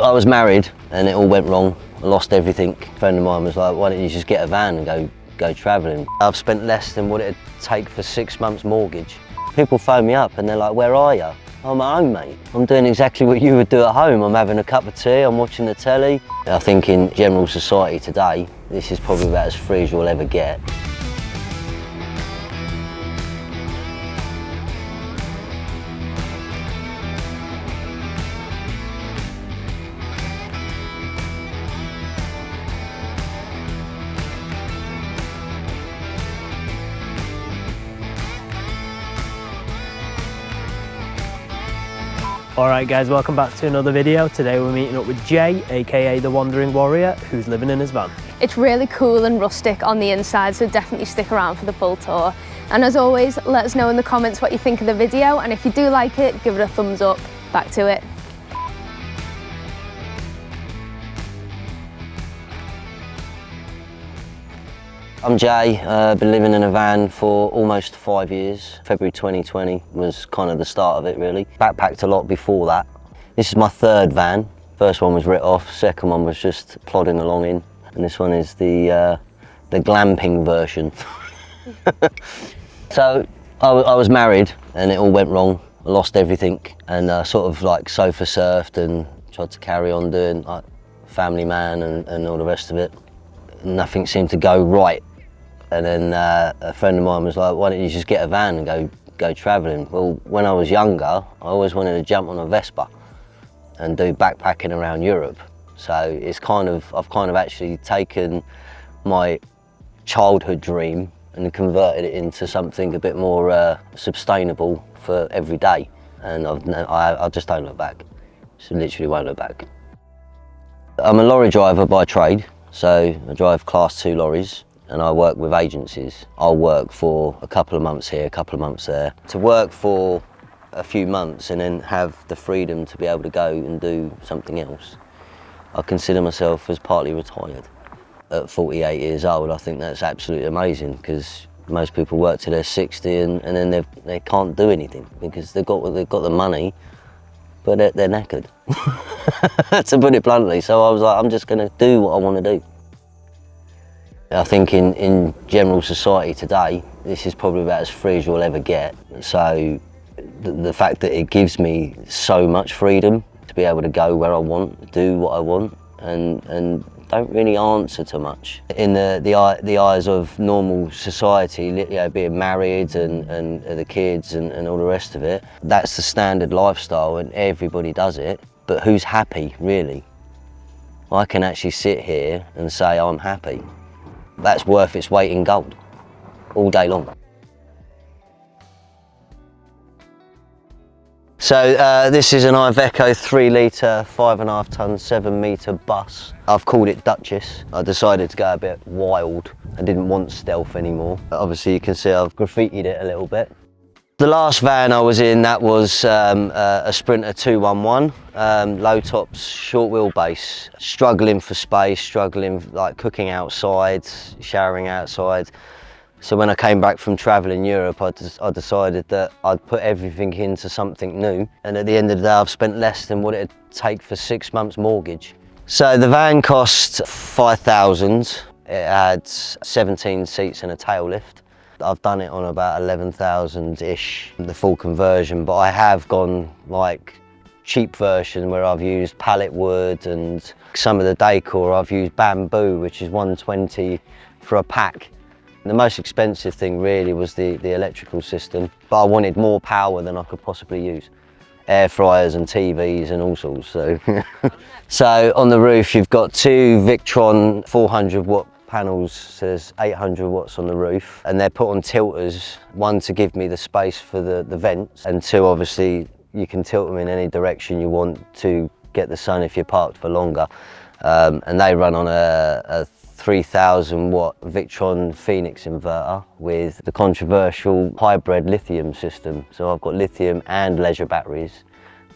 I was married and it all went wrong. I lost everything. A friend of mine was like, why don't you just get a van and go travelling? I've spent less than what it'd take for 6 months mortgage. People phone me up and they're like, where are you? I'm at home, mate. I'm doing exactly what you would do at home. I'm having a cup of tea, I'm watching the telly. I think in general society today, this is probably about as free as you'll ever get. Alright guys, welcome back to another video. Today we're meeting up with Jay, aka The Wandering Warrior, who's living in his van. It's really cool and rustic on the inside, so definitely stick around for the full tour. And as always, let us know in the comments what you think of the video, and if you do like it, give it a thumbs up. Back to it. I'm Jay, been living in a van for almost 5 years. February 2020 was kind of the start of it really. Backpacked a lot before that. This is my third van. First one was writ off, second one was just plodding along in. And this one is the glamping version. So I was married and it all went wrong. I lost everything and sort of like sofa surfed and tried to carry on doing like family man and all the rest of it. Nothing seemed to go right. And then a friend of mine was like, why don't you just get a van and go travelling? Well, when I was younger, I always wanted to jump on a Vespa and do backpacking around Europe. So it's I've kind of actually taken my childhood dream and converted it into something a bit more sustainable for every day. And I just don't look back. So literally won't look back. I'm a lorry driver by trade. So I drive class 2 lorries and I work with agencies. I'll work for a couple of months here, a couple of months there. To work for a few months and then have the freedom to be able to go and do something else, I consider myself as partly retired. At 48 years old, I think that's absolutely amazing because most people work till they're 60 and then they can't do anything because they've got the money, but they're knackered, to put it bluntly. So I was like, I'm just gonna do what I want to do. I think in general society today, this is probably about as free as you'll ever get. So the fact that it gives me so much freedom to be able to go where I want, do what I want, and don't really answer to much. In the eyes of normal society, you know, being married and the kids and all the rest of it, that's the standard lifestyle and everybody does it, but who's happy really? I can actually sit here and say I'm happy. That's worth its weight in gold, all day long. So this is an Iveco 3 litre, 5.5 tonne, 7 metre bus. I've called it Duchess. I decided to go a bit wild. I didn't want stealth anymore. Obviously you can see I've graffitied it a little bit. The last van I was in, that was a Sprinter 211, low tops, short wheelbase. Struggling for space, struggling like cooking outside, showering outside. So when I came back from travelling Europe, I decided that I'd put everything into something new. And at the end of the day, I've spent less than what it'd take for 6 months mortgage. So the van cost 5,000. It had 17 seats and a tail lift. I've done it on about 11,000-ish, the full conversion, but I have gone like cheap version where I've used pallet wood and some of the decor I've used bamboo, which is 120 for a pack. The most expensive thing really was the electrical system, but I wanted more power than I could possibly use. Air fryers and TVs and all sorts. So on the roof you've got 2 Victron 400 watt panels, so there's 800 watts on the roof, and they're put on tilters, one to give me the space for the vents, and 2 obviously you can tilt them in any direction you want to get the sun if you're parked for longer. And they run on a 3,000 watt Victron Phoenix inverter with the controversial hybrid lithium system. So I've got lithium and leisure batteries,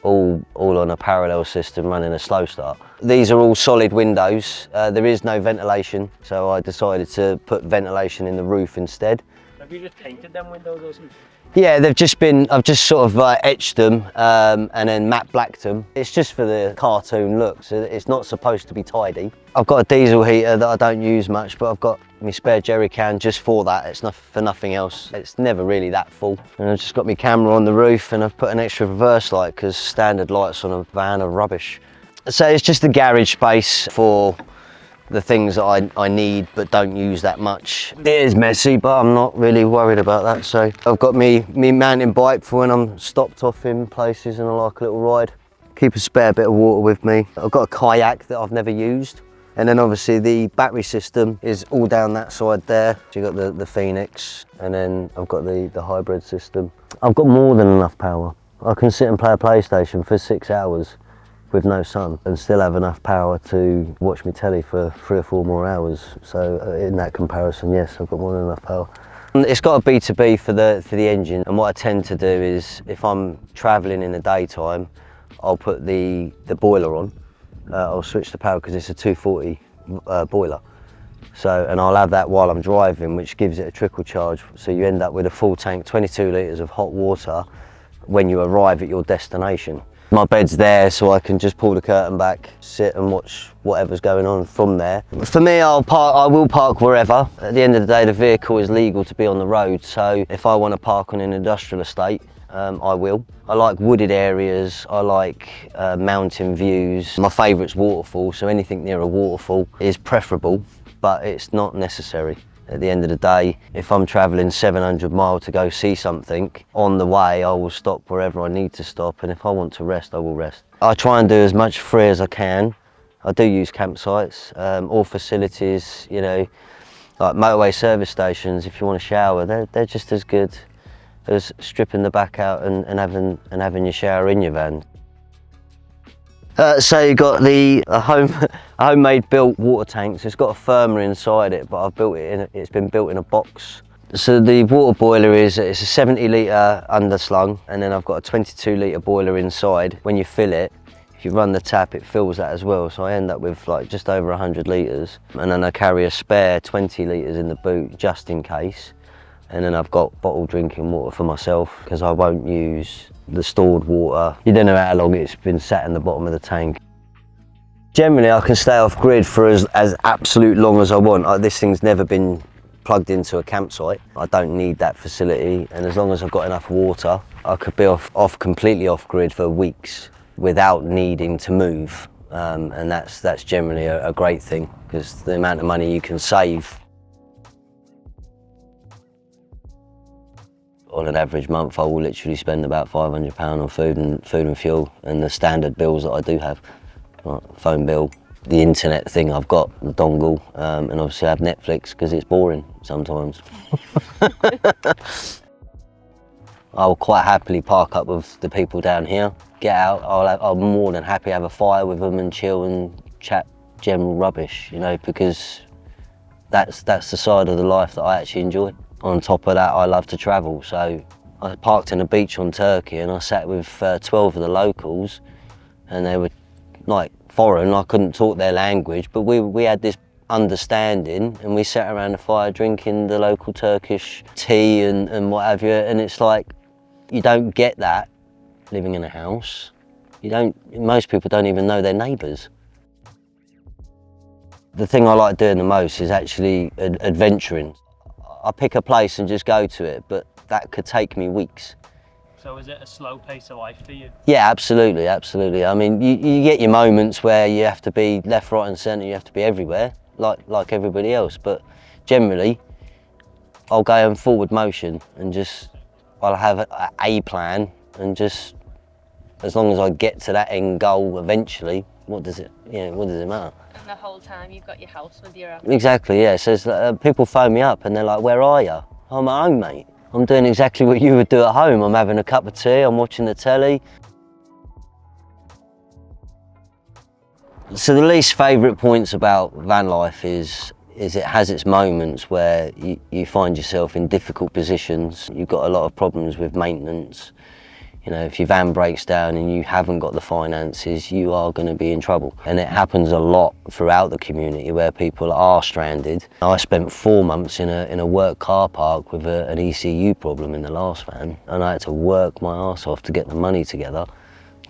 all on a parallel system running a slow start. These are all solid windows. There is no ventilation, so I decided to put ventilation in the roof instead. Have you just painted them windows or something? Yeah, they've just been, I've just sort of etched them and then matte blacked them. It's just for the cartoon look, so it's not supposed to be tidy. I've got a diesel heater that I don't use much, but I've got my spare jerry can just for that. It's not for nothing else. It's never really that full. And I've just got my camera on the roof, and I've put an extra reverse light because standard lights on a van are rubbish. So it's just a garage space for the things that I need but don't use that much. It is messy, but I'm not really worried about that. So I've got me mountain bike for when I'm stopped off in places and I like a little ride. Keep a spare bit of water with me. I've got a kayak that I've never used. And then obviously the battery system is all down that side there. So you've got the Phoenix, and then I've got the hybrid system. I've got more than enough power. I can sit and play a PlayStation for 6 hours with no sun and still have enough power to watch me telly for 3 or 4 more hours. So in that comparison, yes, I've got more than enough power. It's got a B2B for the engine, and what I tend to do is if I'm travelling in the daytime, I'll put the boiler on. I'll switch the power because it's a 240 boiler. So, and I'll have that while I'm driving, which gives it a trickle charge. So you end up with a full tank, 22 litres of hot water when you arrive at your destination. My bed's there, so I can just pull the curtain back, sit and watch whatever's going on from there. For me, I will park wherever. At the end of the day, the vehicle is legal to be on the road, so if I want to park on an industrial estate, I will. I like wooded areas, I like mountain views. My favourite's waterfall, so anything near a waterfall is preferable, but it's not necessary. At the end of the day, if I'm travelling 700 miles to go see something, on the way I will stop wherever I need to stop, and if I want to rest, I will rest. I try and do as much free as I can. I do use campsites, all facilities, you know, like motorway service stations. If you want to shower, they're just as good as stripping the back out and having your shower in your van. So you've got a homemade built water tank. So it's got a firmer inside it, but I've built it in. It's been built in a box. So the water boiler it's a 70 litre underslung, and then I've got a 22 litre boiler inside. When you fill it, if you run the tap, it fills that as well. So I end up with like just over 100 litres, and then I carry a spare 20 litres in the boot just in case. And then I've got bottled drinking water for myself because I won't use the stored water. You don't know how long it's been sat in the bottom of the tank. Generally, I can stay off grid for as absolute long as I want. This thing's never been plugged into a campsite. I don't need that facility, and as long as I've got enough water, I could be completely off grid for weeks without needing to move. And that's generally a great thing because the amount of money you can save. On an average month, I will literally spend about £500 on food and fuel, and the standard bills that I do have, like phone bill, the internet thing I've got, the dongle, and obviously I have Netflix because it's boring sometimes. I'll quite happily park up with the people down here, get out. I'll more than happy have a fire with them and chill and chat general rubbish, you know, because that's the side of the life that I actually enjoy. On top of that, I love to travel, so I parked on a beach on Turkey and I sat with 12 of the locals, and they were like foreign. I couldn't talk their language, but we had this understanding, and we sat around the fire drinking the local Turkish tea and what have you, and it's like, you don't get that living in a house. Most people don't even know their neighbours. The thing I like doing the most is actually adventuring. I pick a place and just go to it, but that could take me weeks. So is it a slow pace of life for you? Yeah, absolutely, absolutely. I mean, you get your moments where you have to be left, right and centre, you have to be everywhere, like everybody else, but generally, I'll go in forward motion and I'll have a plan, and just, as long as I get to that end goal eventually, what does it matter? And the whole time you've got your house with your own. Exactly, yeah. So people phone me up and they're like, where are you? I'm at home, mate. I'm doing exactly what you would do at home. I'm having a cup of tea, I'm watching the telly. So the least favourite points about van life is it has its moments where you find yourself in difficult positions. You've got a lot of problems with maintenance. You know, if your van breaks down and you haven't got the finances, you are going to be in trouble. And it happens a lot throughout the community where people are stranded. I spent 4 months in a work car park with an ECU problem in the last van, and I had to work my arse off to get the money together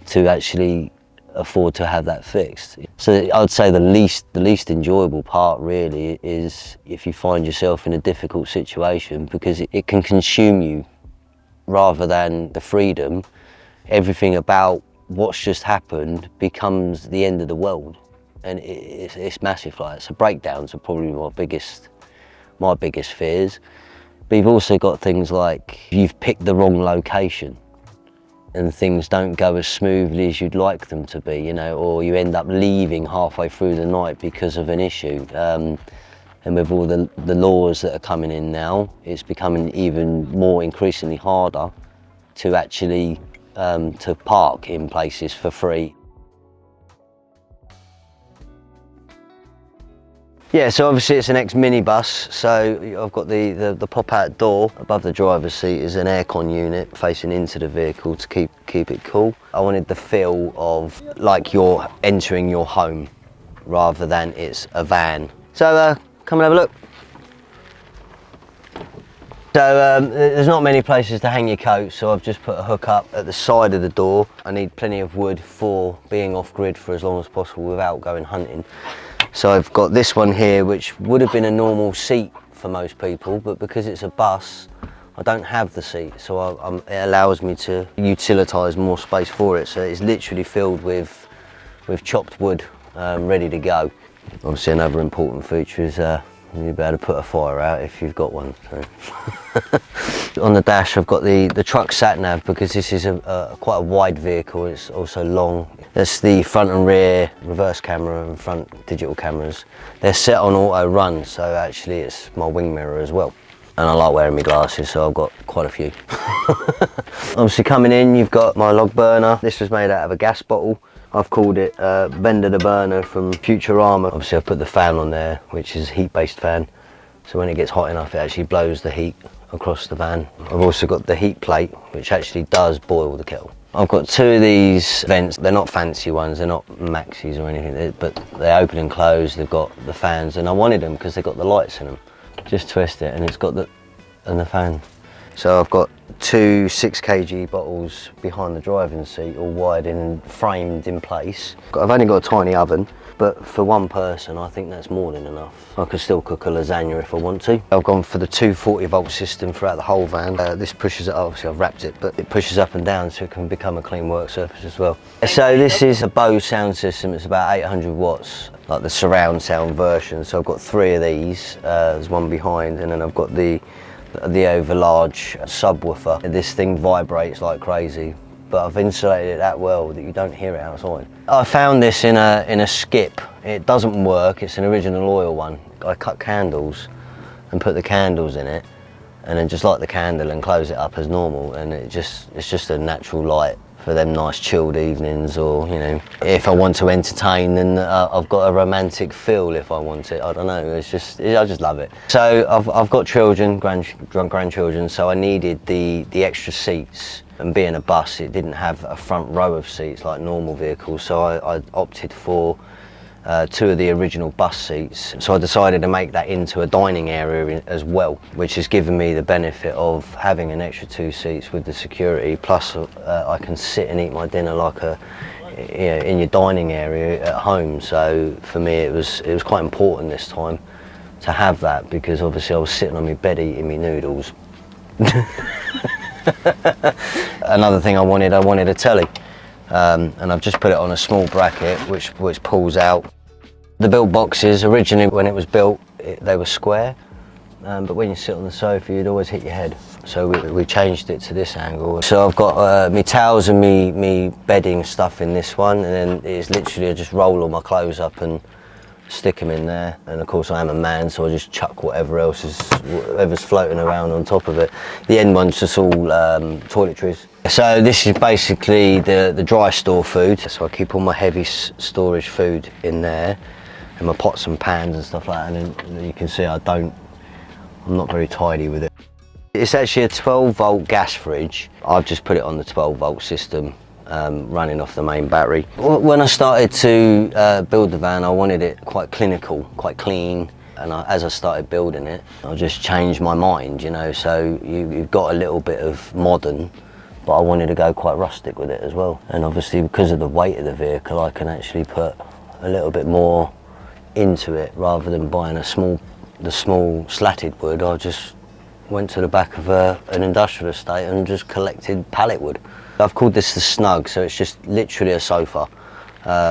to actually afford to have that fixed. So I'd say the least enjoyable part really is if you find yourself in a difficult situation, because it can consume you rather than the freedom. Everything about what's just happened becomes the end of the world, and it's massive. Like, so breakdowns are probably my biggest fears. But you've also got things like you've picked the wrong location and things don't go as smoothly as you'd like them to be, you know, or you end up leaving halfway through the night because of an issue. And with all the laws that are coming in now, it's becoming even more increasingly harder to actually to park in places for free. Yeah, so obviously it's an ex-minibus, so I've got the pop-out door. Above the driver's seat is an aircon unit facing into the vehicle to keep it cool. I wanted the feel of like you're entering your home rather than it's a van. So come and have a look. So there's not many places to hang your coat, so I've just put a hook up at the side of the door. I need plenty of wood for being off-grid for as long as possible without going hunting. So I've got this one here, which would have been a normal seat for most people, but because it's a bus, I don't have the seat, so it allows me to utilise more space for it. So it's literally filled with chopped wood, ready to go. Obviously another important feature is you'll be able to put a fire out if you've got one. So. On the dash I've got the truck sat nav, because this is quite a wide vehicle. It's also long. That's the front and rear reverse camera and front digital cameras. They're set on auto run, so actually it's my wing mirror as well. And I like wearing my glasses, so I've got quite a few. Obviously coming in, you've got my log burner. This was made out of a gas bottle. I've called it Bender the Burner from Futurama. Obviously I've put the fan on there, which is a heat-based fan. So when it gets hot enough, it actually blows the heat across the van. I've also got the heat plate, which actually does boil the kettle. I've got 2 of these vents. They're not fancy ones, they're not maxis or anything, but they open and close. They've got the fans, and I wanted them because they've got the lights in them. Just twist it and it's got the fan. So I've got 2 6 kg bottles behind the driving seat, all wired in and framed in place. I've only got a tiny oven, but for one person I think that's more than enough. I could still cook a lasagna if I want to. I've gone for the 240 volt system throughout the whole van. This pushes it, obviously I've wrapped it, but it pushes up and down so it can become a clean work surface as well. So this is a Bose sound system. It's about 800 watts, like the surround sound version. So I've got 3 of these. There's one behind, and then I've got the overlarge subwoofer. This thing vibrates like crazy, but I've insulated it that well that you don't hear it outside. I found this in a skip. It doesn't work. It's an original oil one. I cut candles and put the candles in it, and then just light the candle and close it up as normal, and it's just a natural light for them nice chilled evenings, or you know, if I want to entertain, then I've got a romantic feel if I want it. I don't know, I just love it. So I've got children, grandchildren, so I needed the extra seats, and being a bus, it didn't have a front row of seats like normal vehicles, so I opted for 2 of the original bus seats. So I decided to make that into a dining area as well, which has given me the benefit of having an extra 2 seats with the security, plus I can sit and eat my dinner like in your dining area at home. So for me it was quite important this time to have that, because obviously I was sitting on my bed eating my noodles. Another thing I wanted a telly. And I've just put it on a small bracket which pulls out. The build boxes, originally when it was built, they were square, but when you sit on the sofa you'd always hit your head. So we changed it to this angle. So I've got my towels and me bedding stuff in this one, and then it's literally I just roll all my clothes up and stick them in there. And of course I am a man, so I just chuck whatever's floating around on top of it. The end one's just all toiletries. So this is basically the dry store food. So I keep all my heavy storage food in there, and my pots and pans and stuff like that. And then you can see I'm not very tidy with it. It's actually a 12-volt gas fridge. I've just put it on the 12-volt system, running off the main battery. When I started to build the van, I wanted it quite clinical, quite clean. And as I started building it, I just changed my mind, you know, so you've got a little bit of modern, but I wanted to go quite rustic with it as well. And obviously because of the weight of the vehicle, I can actually put a little bit more into it rather than buying the small slatted wood. I just went to the back of an industrial estate and just collected pallet wood. I've called this the Snug, so it's just literally a sofa.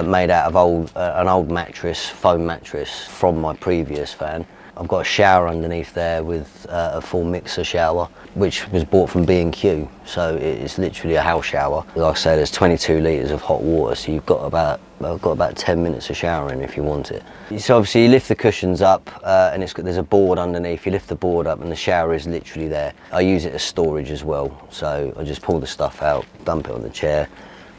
Made out of an old mattress, foam mattress from my previous van. I've got a shower underneath there with a full mixer shower, which was bought from B&Q, so it's literally a house shower. Like I say, there's 22 litres of hot water, so I've got about 10 minutes of showering if you want it. So obviously you lift the cushions up, and there's a board underneath. You lift the board up and the shower is literally there. I use it as storage as well, so I just pull the stuff out, dump it on the chair,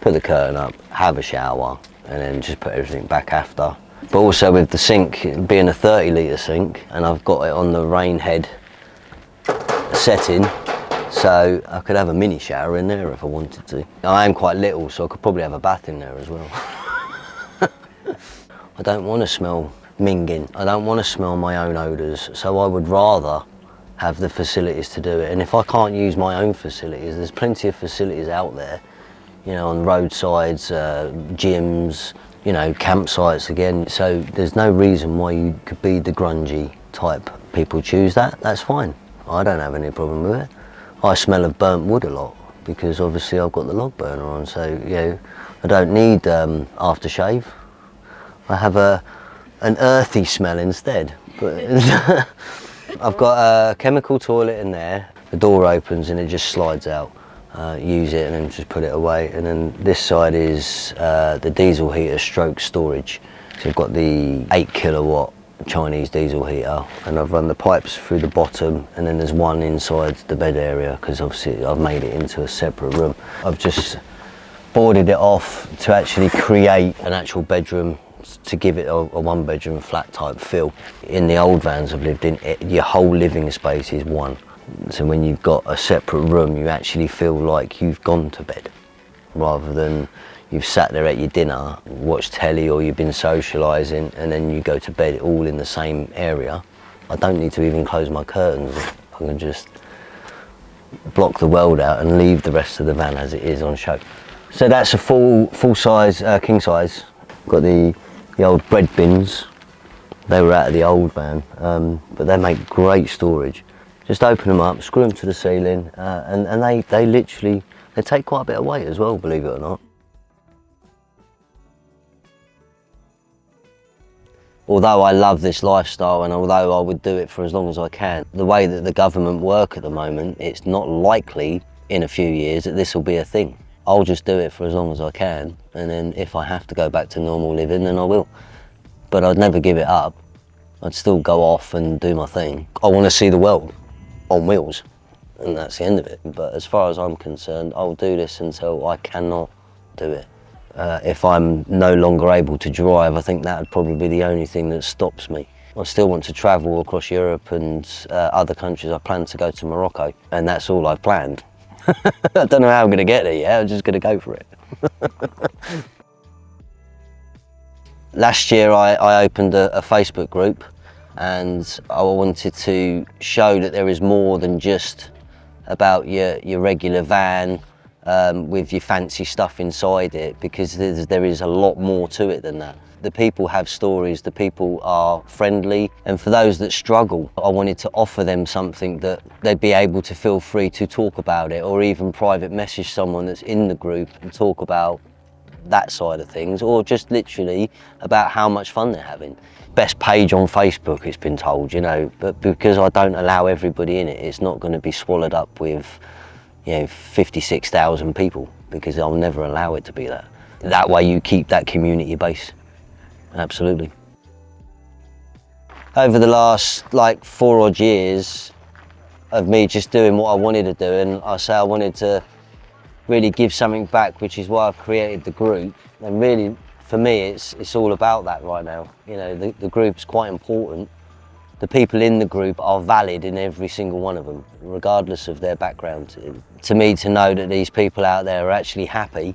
put the curtain up, have a shower, and then just put everything back after. But also with the sink being a 30-litre sink, and I've got it on the rain head setting, so I could have a mini shower in there if I wanted to. I am quite little, so I could probably have a bath in there as well. I don't want to smell minging. I don't want to smell my own odours, so I would rather have the facilities to do it. And if I can't use my own facilities, there's plenty of facilities out there, you know, on roadsides, gyms, you know, campsites again. So there's no reason why you could be the grungy type. People choose that, that's fine. I don't have any problem with it. I smell of burnt wood a lot because obviously I've got the log burner on, so you know, I don't need aftershave. I have an earthy smell instead. But I've got a chemical toilet in there. The door opens and it just slides out. Use it and then just put it away. And then this side is the diesel heater stroke storage. So I've got the 8 kilowatt Chinese diesel heater, and I've run the pipes through the bottom, and then there's one inside the bed area because obviously I've made it into a separate room. I've just boarded it off to actually create an actual bedroom, to give it a one-bedroom flat type feel. In the old vans I've lived in, your whole living space is one. So when you've got a separate room, you actually feel like you've gone to bed, rather than you've sat there at your dinner, watched telly, or you've been socialising, and then you go to bed all in the same area. I don't need to even close my curtains. I can just block the world out and leave the rest of the van as it is on show. So that's a full size, king size. Got the old bread bins. They were out of the old van, but they make great storage. Just open them up, screw them to the ceiling, and they literally, they take quite a bit of weight as well, believe it or not. Although I love this lifestyle, and although I would do it for as long as I can, the way that the government work at the moment, it's not likely in a few years that this will be a thing. I'll just do it for as long as I can, and then if I have to go back to normal living, then I will. But I'd never give it up. I'd still go off and do my thing. I want to see the world on wheels, and that's the end of it. But as far as I'm concerned, I'll do this until I cannot do it. If I'm no longer able to drive, I think that would probably be the only thing that stops me. I still want to travel across Europe and other countries. I plan to go to Morocco, and that's all I've planned. I don't know how I'm going to get there yet, I'm just going to go for it. Last year I opened a Facebook group, and I wanted to show that there is more than just about your regular van with your fancy stuff inside it, because there is a lot more to it than that. The people have stories, the people are friendly, and for those that struggle, I wanted to offer them something that they'd be able to feel free to talk about it, or even private message someone that's in the group and talk about that side of things, or just literally about how much fun they're having. Best page on Facebook, it's been told, you know, but because I don't allow everybody in it, it's not going to be swallowed up with, you know, 56,000 people, because I'll never allow it to be that. That way you keep that community base. Absolutely. Over the last 4 odd years of me just doing what I wanted to do, and I say I wanted to really give something back, which is why I've created the group. And really, for me, it's all about that right now. You know, the group's quite important, the people in the group are valid in every single one of them, regardless of their background. To me, to know that these people out there are actually happy,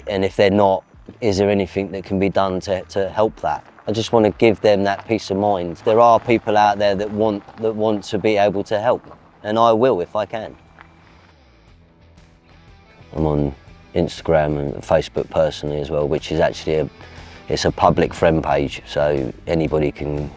and if they're not, is there anything that can be done to help that? I just want to give them that peace of mind. There are people out there that want to be able to help, and I will if I can. I'm on Instagram and Facebook personally as well, which is actually it's a public friend page, so anybody can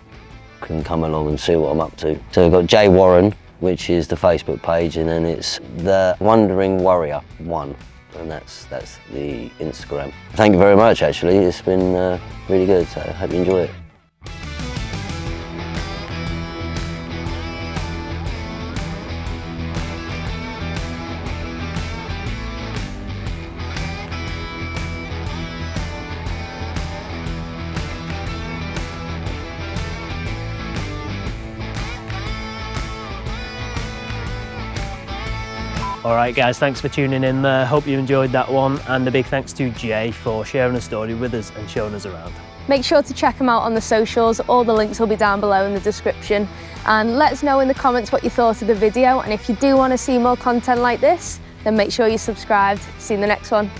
come along and see what I'm up to. So we've got Jay Warren, which is the Facebook page, and then it's TheWanderingWarrior 1, and that's the Instagram. Thank you very much, actually. It's been really good, so I hope you enjoy it. Alright guys, thanks for tuning in there. Hope you enjoyed that one, and a big thanks to Jay for sharing a story with us and showing us around. Make sure to check him out on the socials. All the links will be down below in the description. And let us know in the comments what you thought of the video, and if you do want to see more content like this, then make sure you're subscribed. See you in the next one.